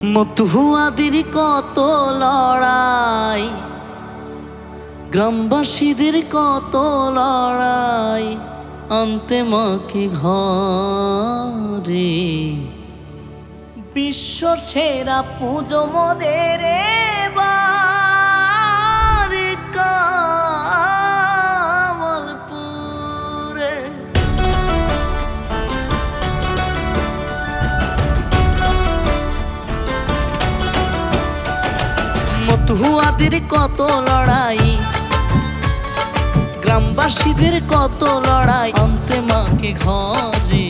মতুয়াদের কত লড়াই, গ্রামবাসীদের কত লড়াই, আনতে মাকে ঘরে। বিশ্ব সেরা পুজো মোদের এবারে কামালপুরে। মতুয়াদের কত লড়াই, গ্রামবাসীদের কত লড়াই, আনতে মাকে ঘরে।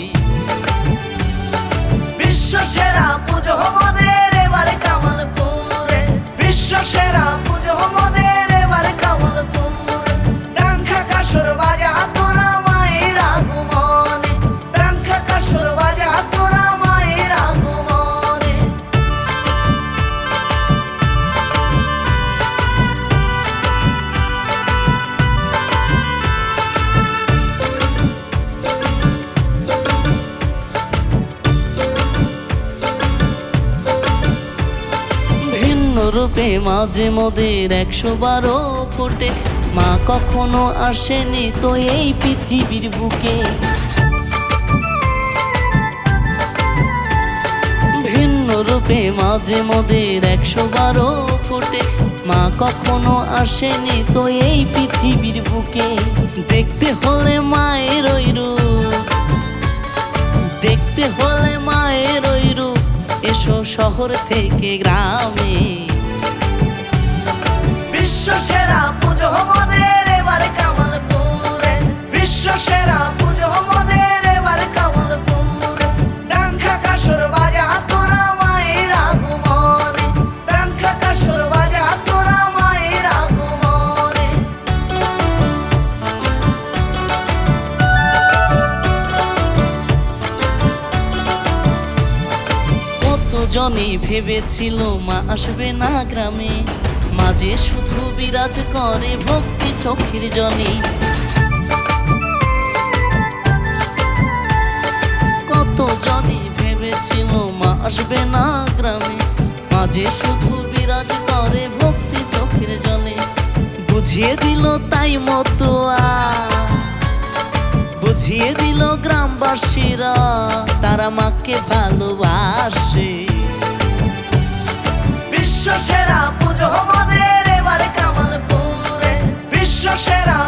বিশ্ব সেরা পুজো মোদের এবারে কামালপুরে। বিশ্ব সেরা পুজো মোদের এবারে কামালপুরে। ডাঙ্কা কাসর বাজা তোরা মায়ের আগমনে, ডাঙ্কা কাসর বাজা তোরা মায়ের আগমনে। রূপে মাঝে মোদের 112 ফোটে, মা কখনো আসেনি তো এই পৃথিবীর বুকে। ভিন্ন রূপে মাঝে মোদের 112 ফোটে, মা কখনো আসেনি তো এই পৃথিবীর বুকে। দেখতে হলে মায়ের ওই রূপ, দেখতে হলে মায়ের ওই রূপ, এসো শহর থেকে গ্রামে। বিশ্ব সেরা পুজো মোদের এবারে কামালপুরে। বিশ্ব সেরা পুজো মোদের এবারে কামালপুরে। ডাঙ্কা কাসর বাজা তোরা মায়ের আগমনে, ডাঙ্কা কাসর বাজা তোরা মায়ের আগমনে। কত জনে ভেবেছিল মা আসবে না গ্রামে, মাঝে শুধু বিরাজ করে ভক্তি চোখের জলে। কত জনে ভেবেছিল মা আসবে না গ্রামে, মাঝে শুধু বিরাজ করে ভক্তি চোখের জলে। বুঝিয়ে দিল তাই মতুয়া, বুঝিয়ে দিল গ্রামবাসীরা, তারা মাকে ভালোবাসে। বিশ্ব সেরা পুজো মোদের এবারে কামালপুরে। বিশ্ব সেরা